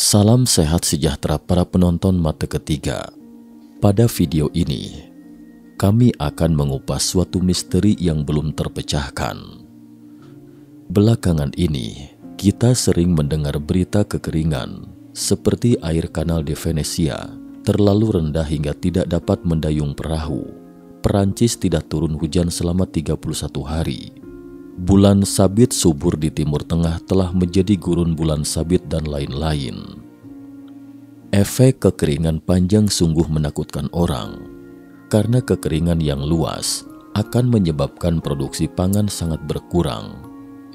Salam sehat sejahtera para penonton mata ketiga. Pada video ini, kami akan mengupas suatu misteri yang belum terpecahkan. Belakangan ini, kita sering mendengar berita kekeringan, seperti air kanal di Venesia terlalu rendah hingga tidak dapat mendayung perahu. Perancis tidak turun hujan selama 31 hari. Bulan sabit subur di Timur Tengah telah menjadi gurun bulan sabit dan lain-lain. Efek kekeringan panjang sungguh menakutkan orang, karena kekeringan yang luas akan menyebabkan produksi pangan sangat berkurang.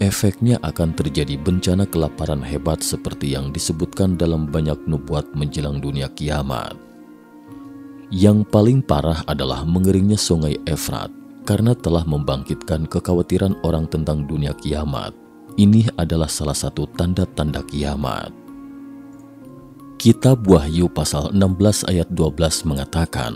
Efeknya akan terjadi bencana kelaparan hebat seperti yang disebutkan dalam banyak nubuat menjelang dunia kiamat. Yang paling parah adalah mengeringnya sungai Efrat, karena telah membangkitkan kekhawatiran orang tentang dunia kiamat. Ini adalah salah satu tanda-tanda kiamat. Kitab Wahyu pasal 16 ayat 12 mengatakan,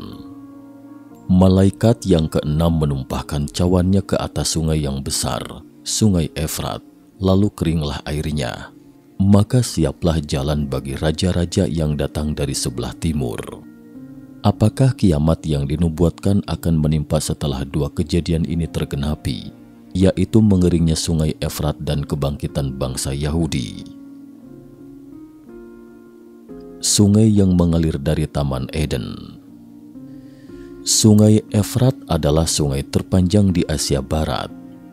malaikat yang keenam menumpahkan cawannya ke atas sungai yang besar, sungai Efrat, lalu keringlah airnya. Maka siaplah jalan bagi raja-raja yang datang dari sebelah timur. Apakah kiamat yang dinubuatkan akan menimpa setelah dua kejadian ini tergenapi, yaitu mengeringnya sungai Efrat dan kebangkitan bangsa Yahudi? Sungai yang mengalir dari Taman Eden. Sungai Efrat adalah sungai terpanjang di Asia Barat.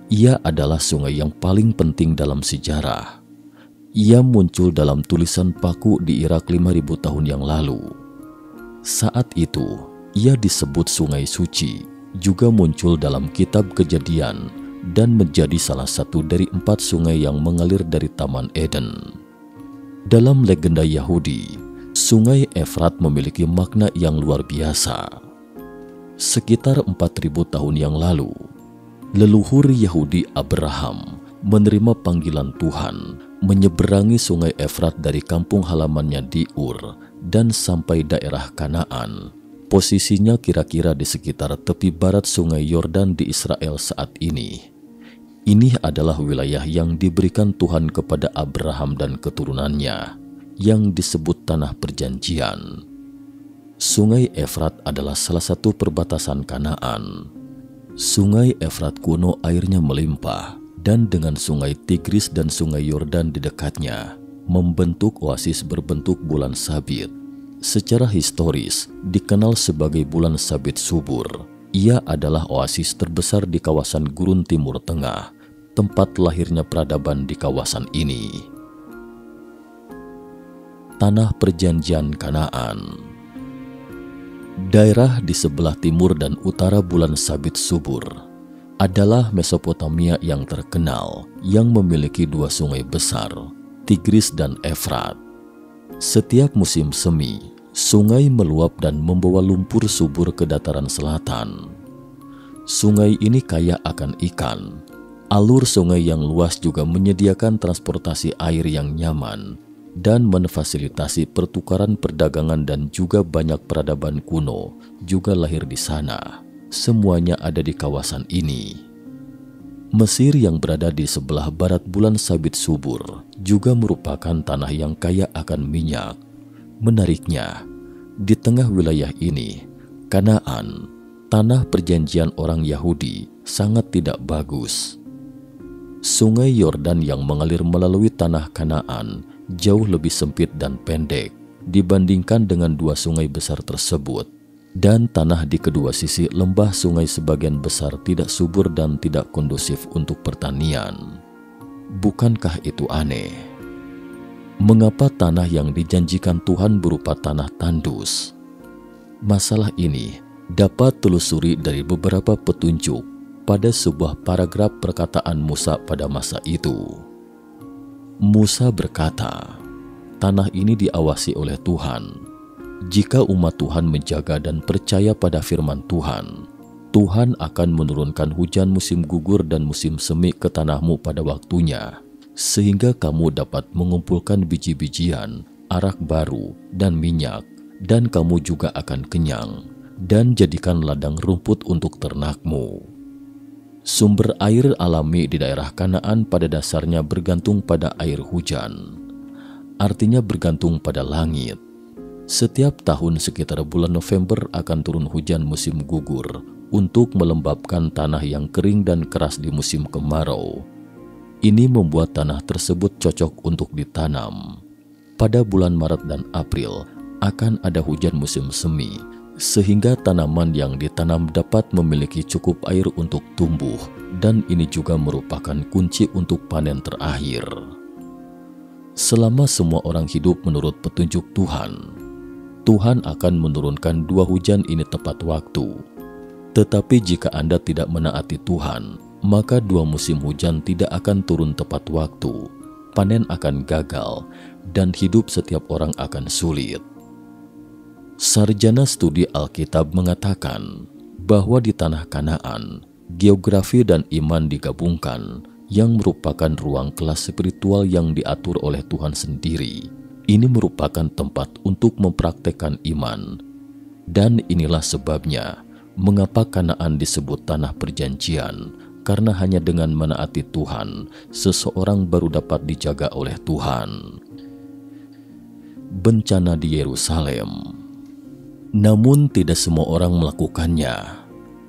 Ia adalah sungai yang paling penting dalam sejarah. Ia muncul dalam tulisan paku di Irak 5000 tahun yang lalu. Saat itu, ia disebut Sungai Suci, juga muncul dalam kitab Kejadian, dan menjadi salah satu dari 4 sungai yang mengalir dari Taman Eden. Dalam legenda Yahudi, Sungai Efrat memiliki makna yang luar biasa. Sekitar 4000 tahun yang lalu, leluhur Yahudi Abraham menerima panggilan Tuhan menyeberangi Sungai Efrat dari kampung halamannya di Ur dan sampai daerah Kanaan. Posisinya kira-kira di sekitar tepi barat Sungai Yordan di Israel saat ini. Ini adalah wilayah yang diberikan Tuhan kepada Abraham dan keturunannya, yang disebut Tanah Perjanjian. Sungai Efrat adalah salah satu perbatasan Kanaan. Sungai Efrat kuno airnya melimpah, dan dengan Sungai Tigris dan Sungai Yordan di dekatnya, membentuk oasis berbentuk bulan sabit. Secara historis, dikenal sebagai bulan sabit subur. Ia adalah oasis terbesar di kawasan gurun Timur Tengah, tempat lahirnya peradaban di kawasan ini. Tanah Perjanjian Kanaan. Daerah di sebelah timur dan utara bulan sabit subur adalah Mesopotamia yang terkenal, yang memiliki 2 sungai besar, Tigris dan Efrat. Setiap musim semi, sungai meluap dan membawa lumpur subur ke dataran selatan. Sungai ini kaya akan ikan. Alur sungai yang luas juga menyediakan transportasi air yang nyaman dan memfasilitasi pertukaran perdagangan, dan juga banyak peradaban kuno juga lahir di sana. Semuanya ada di kawasan ini. Mesir yang berada di sebelah barat bulan sabit subur juga merupakan tanah yang kaya akan minyak. Menariknya, di tengah wilayah ini, Kanaan, tanah perjanjian orang Yahudi, sangat tidak bagus. Sungai Yordan yang mengalir melalui tanah Kanaan jauh lebih sempit dan pendek dibandingkan dengan 2 sungai besar tersebut. Dan tanah di kedua sisi lembah sungai sebagian besar tidak subur dan tidak kondusif untuk pertanian. Bukankah itu aneh? Mengapa tanah yang dijanjikan Tuhan berupa tanah tandus? Masalah ini dapat telusuri dari beberapa petunjuk pada sebuah paragraf perkataan Musa pada masa itu. Musa berkata, tanah ini diawasi oleh Tuhan. Jika umat Tuhan menjaga dan percaya pada firman Tuhan, Tuhan akan menurunkan hujan musim gugur dan musim semi ke tanahmu pada waktunya, sehingga kamu dapat mengumpulkan biji-bijian, arak baru, dan minyak, dan kamu juga akan kenyang, dan jadikan ladang rumput untuk ternakmu. Sumber air alami di daerah Kanaan pada dasarnya bergantung pada air hujan. artinya bergantung pada langit. Setiap tahun sekitar bulan November akan turun hujan musim gugur untuk melembabkan tanah yang kering dan keras di musim kemarau. Ini membuat tanah tersebut cocok untuk ditanam. Pada bulan Maret dan April akan ada hujan musim semi, sehingga tanaman yang ditanam dapat memiliki cukup air untuk tumbuh, dan ini juga merupakan kunci untuk panen terakhir. Selama semua orang hidup menurut petunjuk Tuhan, Tuhan akan menurunkan 2 hujan ini tepat waktu. Tetapi jika Anda tidak menaati Tuhan, maka 2 musim hujan tidak akan turun tepat waktu. Panen akan gagal, dan hidup setiap orang akan sulit. Sarjana studi Alkitab mengatakan bahwa di tanah Kanaan, geografi dan iman digabungkan, yang merupakan ruang kelas spiritual yang diatur oleh Tuhan sendiri. Ini merupakan tempat untuk mempraktekkan iman. Dan inilah sebabnya mengapa Kanaan disebut tanah perjanjian, karena hanya dengan menaati Tuhan, seseorang baru dapat dijaga oleh Tuhan. Bencana di Yerusalem. Namun tidak semua orang melakukannya.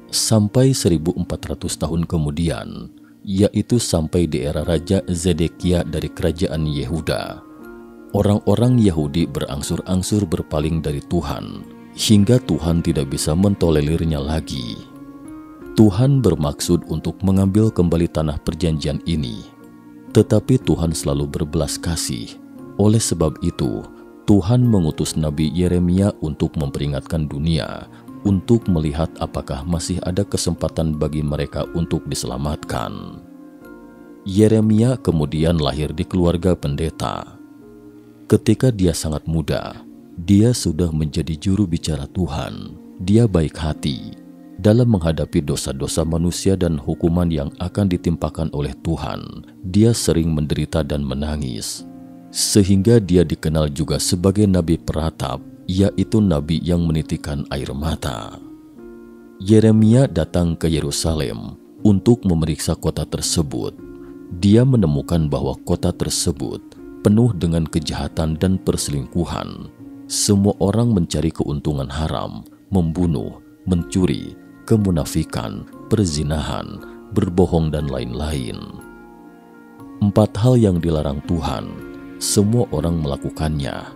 Sampai 1400 tahun kemudian, yaitu sampai di era Raja Zedekia dari kerajaan Yehuda, orang-orang Yahudi berangsur-angsur berpaling dari Tuhan, hingga Tuhan tidak bisa mentolelirnya lagi. Tuhan bermaksud untuk mengambil kembali tanah perjanjian ini, tetapi Tuhan selalu berbelas kasih. Oleh sebab itu, Tuhan mengutus Nabi Yeremia untuk memperingatkan dunia, untuk melihat apakah masih ada kesempatan bagi mereka untuk diselamatkan. Yeremia kemudian lahir di keluarga pendeta. Ketika dia sangat muda, dia sudah menjadi juru bicara Tuhan. Dia baik hati dalam menghadapi dosa-dosa manusia dan hukuman yang akan ditimpakan oleh Tuhan. Dia sering menderita dan menangis, sehingga dia dikenal juga sebagai nabi peratap, yaitu nabi yang menitikan air mata. Yeremia datang ke Yerusalem untuk memeriksa kota tersebut. Dia menemukan bahwa kota tersebut penuh dengan kejahatan dan perselingkuhan. Semua orang mencari keuntungan haram, membunuh, mencuri, kemunafikan, perzinahan, berbohong, dan lain-lain. 4 hal yang dilarang Tuhan, semua orang melakukannya.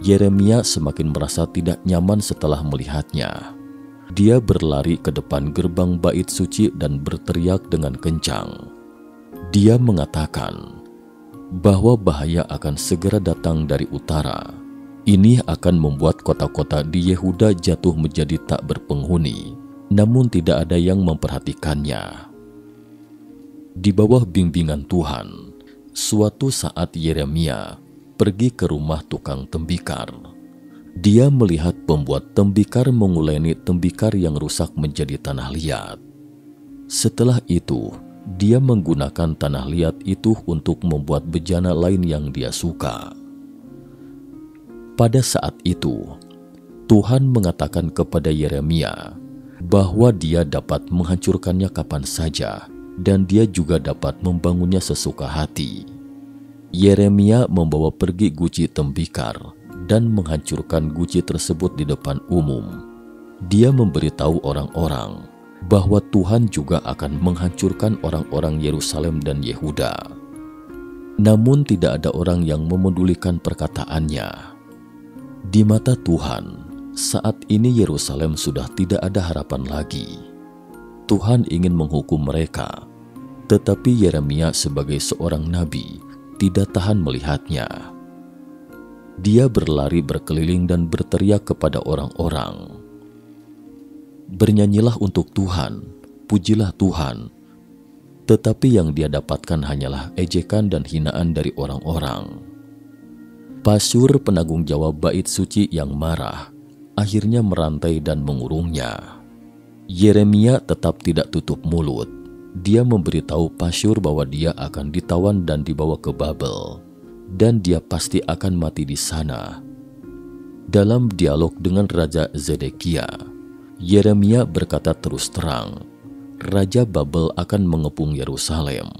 Yeremia semakin merasa tidak nyaman setelah melihatnya. Dia berlari ke depan gerbang bait suci dan berteriak dengan kencang. Dia mengatakan bahwa bahaya akan segera datang dari utara. Ini akan membuat kota-kota di Yehuda jatuh menjadi tak berpenghuni, namun tidak ada yang memperhatikannya. Di bawah bimbingan Tuhan, suatu saat Yeremia pergi ke rumah tukang tembikar. Dia melihat pembuat tembikar menguleni tembikar yang rusak menjadi tanah liat. Setelah itu, dia menggunakan tanah liat itu untuk membuat bejana lain yang dia suka. Pada saat itu, Tuhan mengatakan kepada Yeremia bahwa dia dapat menghancurkannya kapan saja, dan dia juga dapat membangunnya sesuka hati. Yeremia membawa pergi guci tembikar dan menghancurkan guci tersebut di depan umum. Dia memberitahu orang-orang bahwa Tuhan juga akan menghancurkan orang-orang Yerusalem dan Yehuda. Namun tidak ada orang yang memedulikan perkataannya. Di mata Tuhan, saat ini Yerusalem sudah tidak ada harapan lagi. Tuhan ingin menghukum mereka, tetapi Yeremia sebagai seorang nabi tidak tahan melihatnya. Dia berlari berkeliling dan berteriak kepada orang-orang, "Bernyanyilah untuk Tuhan, pujilah Tuhan." Tetapi yang dia dapatkan hanyalah ejekan dan hinaan dari orang-orang. Pasyur penanggung jawab bait suci yang marah akhirnya merantai dan mengurungnya. Yeremia tetap tidak tutup mulut. Dia memberitahu Pasyur bahwa dia akan ditawan dan dibawa ke Babel, dan dia pasti akan mati di sana. Dalam dialog dengan Raja Zedekia, Yeremia berkata terus terang, Raja Babel akan mengepung Yerusalem.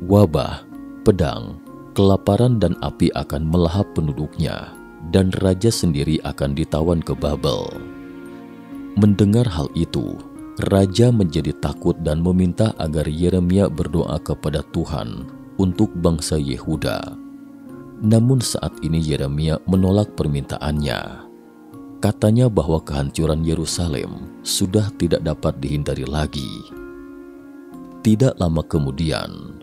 Wabah, pedang, Kelaparan dan api akan melahap penduduknya, dan raja sendiri akan ditawan ke Babel. Mendengar hal itu, raja menjadi takut dan meminta agar Yeremia berdoa kepada Tuhan untuk bangsa Yehuda. Namun saat ini Yeremia menolak permintaannya. Katanya bahwa kehancuran Yerusalem sudah tidak dapat dihindari lagi. Tidak lama kemudian,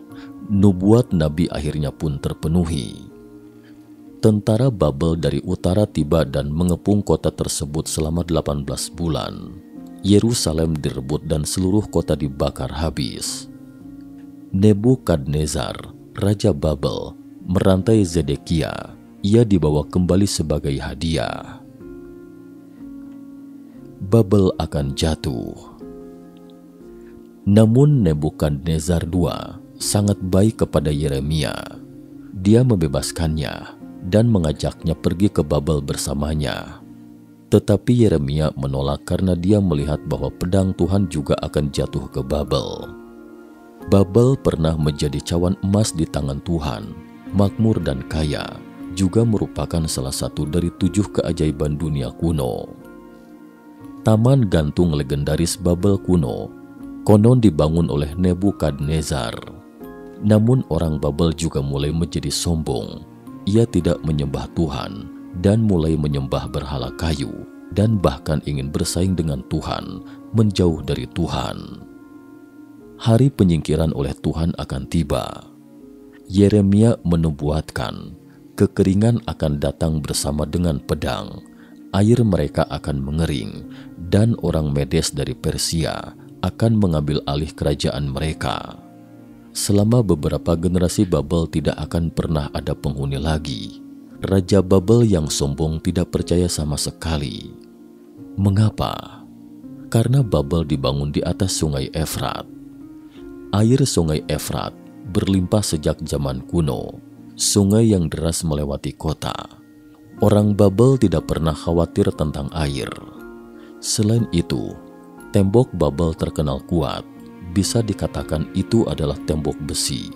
nubuat Nabi akhirnya pun terpenuhi. Tentara Babel dari utara tiba dan mengepung kota tersebut selama 18 bulan. Yerusalem direbut dan seluruh kota dibakar habis. Nebukadnezar, Raja Babel, merantai Zedekia. Ia dibawa kembali sebagai hadiah. Babel akan jatuh. Namun Nebukadnezar II sangat baik kepada Yeremia. Dia membebaskannya dan mengajaknya pergi ke Babel bersamanya. Tetapi Yeremia menolak karena dia melihat bahwa pedang Tuhan juga akan jatuh ke Babel. Babel pernah menjadi cawan emas di tangan Tuhan, makmur dan kaya, juga merupakan salah satu dari 7 keajaiban dunia kuno. Taman gantung legendaris Babel kuno konon dibangun oleh Nebukadnezar. Namun orang Babel juga mulai menjadi sombong. Ia tidak menyembah Tuhan dan mulai menyembah berhala kayu dan bahkan ingin bersaing dengan Tuhan, menjauh dari Tuhan. Hari penyingkiran oleh Tuhan akan tiba. Yeremia menubuatkan kekeringan akan datang bersama dengan pedang. Air mereka akan mengering, dan orang Medes dari Persia akan mengambil alih kerajaan mereka. Selama beberapa generasi Babel tidak akan pernah ada penghuni lagi. Raja Babel yang sombong tidak percaya sama sekali. Mengapa? Karena Babel dibangun di atas sungai Efrat. Air sungai Efrat berlimpah sejak zaman kuno, sungai yang deras melewati kota. Orang Babel tidak pernah khawatir tentang air. Selain itu, tembok Babel terkenal kuat. Bisa dikatakan itu adalah tembok besi.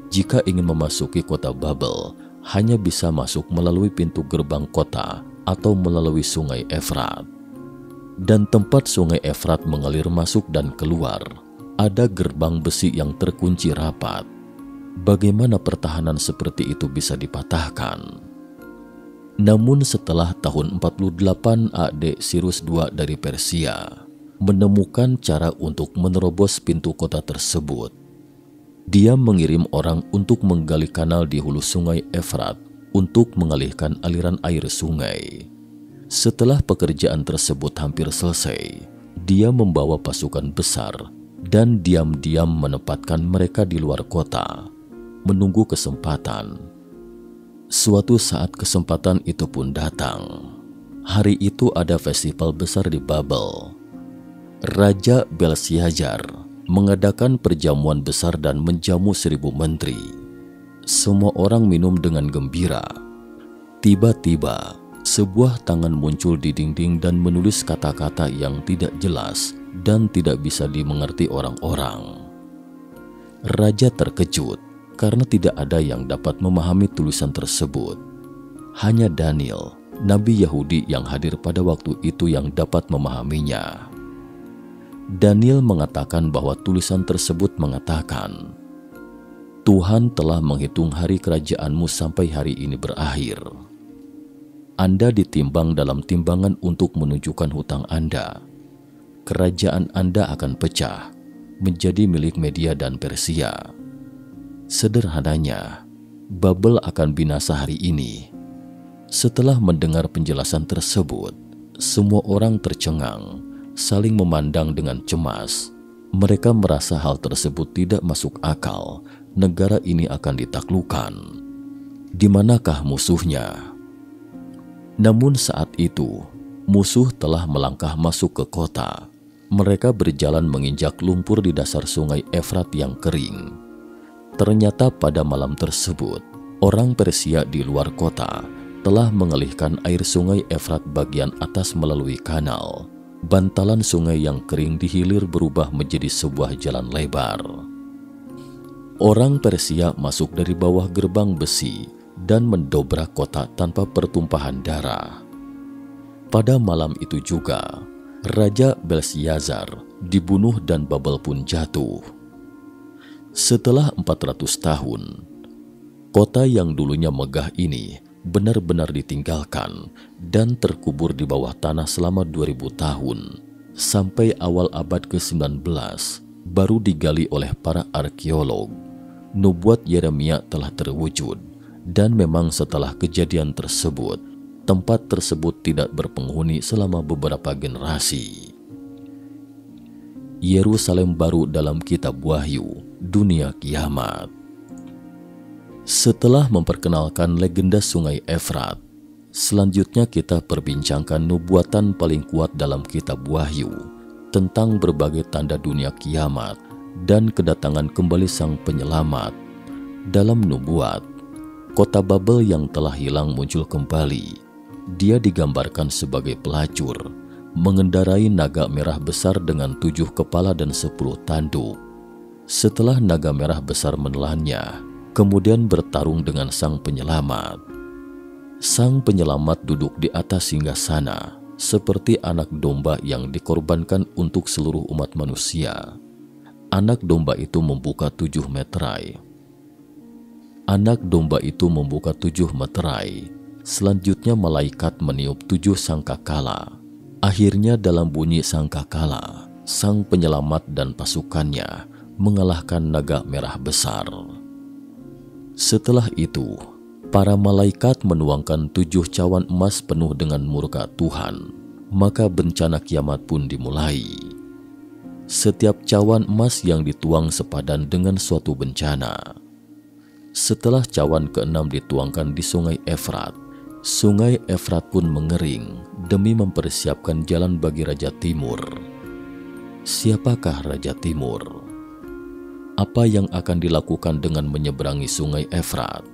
Jika ingin memasuki kota Babel, hanya bisa masuk melalui pintu gerbang kota atau melalui sungai Efrat. Dan tempat sungai Efrat mengalir masuk dan keluar, ada gerbang besi yang terkunci rapat. Bagaimana pertahanan seperti itu bisa dipatahkan? Namun setelah tahun 48 AD Sirus II dari Persia menemukan cara untuk menerobos pintu kota tersebut. Dia mengirim orang untuk menggali kanal di hulu sungai Efrat untuk mengalihkan aliran air sungai. Setelah pekerjaan tersebut hampir selesai, dia membawa pasukan besar dan diam-diam menempatkan mereka di luar kota, menunggu kesempatan. Suatu saat kesempatan itu pun datang. Hari itu ada festival besar di Babel. Raja Belsyazar mengadakan perjamuan besar dan menjamu 1000 menteri. Semua orang minum dengan gembira. Tiba-tiba, sebuah tangan muncul di dinding dan menulis kata-kata yang tidak jelas dan tidak bisa dimengerti orang-orang. Raja terkejut karena tidak ada yang dapat memahami tulisan tersebut. Hanya Daniel, nabi Yahudi yang hadir pada waktu itu yang dapat memahaminya. Daniel mengatakan bahwa tulisan tersebut mengatakan, Tuhan telah menghitung hari kerajaanmu sampai hari ini berakhir. Anda ditimbang dalam timbangan untuk menunjukkan hutang Anda. Kerajaan Anda akan pecah, menjadi milik Media dan Persia. Sederhananya, Babel akan binasa hari ini. Setelah mendengar penjelasan tersebut, semua orang tercengang, saling memandang dengan cemas. Mereka merasa hal tersebut tidak masuk akal. Negara ini akan ditaklukkan. Di manakah musuhnya? Namun saat itu, musuh telah melangkah masuk ke kota. Mereka berjalan menginjak lumpur di dasar sungai Efrat yang kering. Ternyata pada malam tersebut, orang Persia di luar kota telah mengalihkan air sungai Efrat bagian atas melalui kanal. Bantalan sungai yang kering di hilir berubah menjadi sebuah jalan lebar. Orang Persia masuk dari bawah gerbang besi dan mendobrak kota tanpa pertumpahan darah. Pada malam itu juga, Raja Belshazzar dibunuh dan Babel pun jatuh. Setelah 400 tahun, kota yang dulunya megah ini benar-benar ditinggalkan dan terkubur di bawah tanah selama 2000 tahun. Sampai awal abad ke-19 baru digali oleh para arkeolog. Nubuat Yeremia telah terwujud, dan memang setelah kejadian tersebut, tempat tersebut tidak berpenghuni selama beberapa generasi. Yerusalem baru dalam kitab Wahyu, dunia kiamat. Setelah memperkenalkan legenda sungai Efrat, selanjutnya kita perbincangkan nubuatan paling kuat dalam kitab Wahyu tentang berbagai tanda dunia kiamat dan kedatangan kembali sang penyelamat. Dalam nubuat, kota Babel yang telah hilang muncul kembali. Dia digambarkan sebagai pelacur, mengendarai naga merah besar dengan 7 kepala dan 10 tanduk. Setelah naga merah besar menelannya, kemudian bertarung dengan sang penyelamat. Sang penyelamat duduk di atas singgasana, seperti anak domba yang dikorbankan untuk seluruh umat manusia. Anak domba itu membuka 7 meterai. Anak domba itu membuka 7 meterai. Selanjutnya malaikat meniup 7 sangkakala. Akhirnya dalam bunyi sangkakala, sang penyelamat dan pasukannya mengalahkan naga merah besar. Setelah itu, para malaikat menuangkan 7 cawan emas penuh dengan murka Tuhan. Maka bencana kiamat pun dimulai. Setiap cawan emas yang dituang sepadan dengan suatu bencana. Setelah cawan ke-6 dituangkan di sungai Efrat, sungai Efrat pun mengering demi mempersiapkan jalan bagi Raja Timur. Siapakah Raja Timur? Apa yang akan dilakukan dengan menyeberangi sungai Efrat?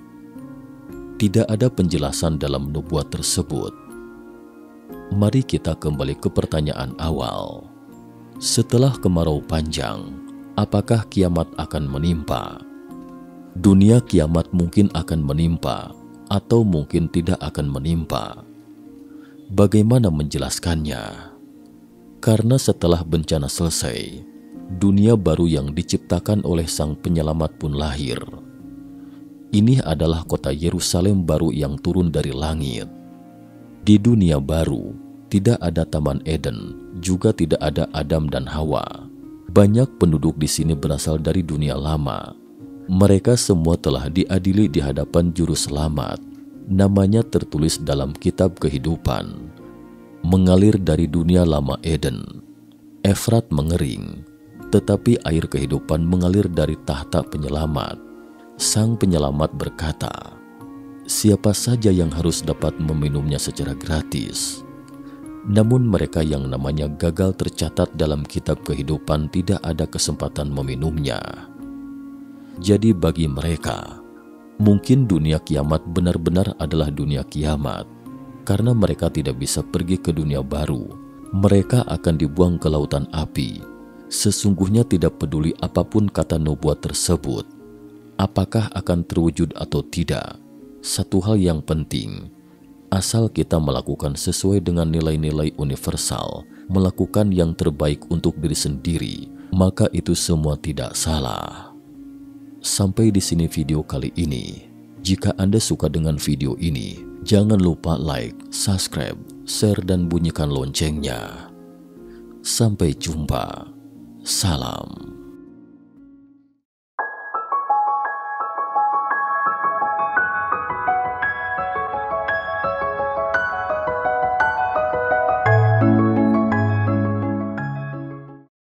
Tidak ada penjelasan dalam nubuat tersebut. Mari kita kembali ke pertanyaan awal. Setelah kemarau panjang, apakah kiamat akan menimpa? Dunia kiamat mungkin akan menimpa, atau mungkin tidak akan menimpa. Bagaimana menjelaskannya? Karena setelah bencana selesai, dunia baru yang diciptakan oleh sang penyelamat pun lahir. Ini adalah kota Yerusalem baru yang turun dari langit. Di dunia baru, tidak ada Taman Eden, juga tidak ada Adam dan Hawa. Banyak penduduk di sini berasal dari dunia lama. Mereka semua telah diadili di hadapan Juru Selamat. Namanya tertulis dalam kitab kehidupan. Mengalir dari dunia lama Eden. Efrat mengering, tetapi air kehidupan mengalir dari tahta penyelamat. Sang penyelamat berkata, siapa saja yang harus dapat meminumnya secara gratis. Namun mereka yang namanya gagal tercatat dalam kitab kehidupan tidak ada kesempatan meminumnya. Jadi bagi mereka, mungkin dunia kiamat benar-benar adalah dunia kiamat. Karena mereka tidak bisa pergi ke dunia baru, mereka akan dibuang ke lautan api. Sesungguhnya tidak peduli apapun kata nubuat tersebut, apakah akan terwujud atau tidak. Satu hal yang penting, asal kita melakukan sesuai dengan nilai-nilai universal, melakukan yang terbaik untuk diri sendiri, maka itu semua tidak salah. Sampai di sini video kali ini. Jika Anda suka dengan video ini, jangan lupa like, subscribe, share, dan bunyikan loncengnya. Sampai jumpa. Salam.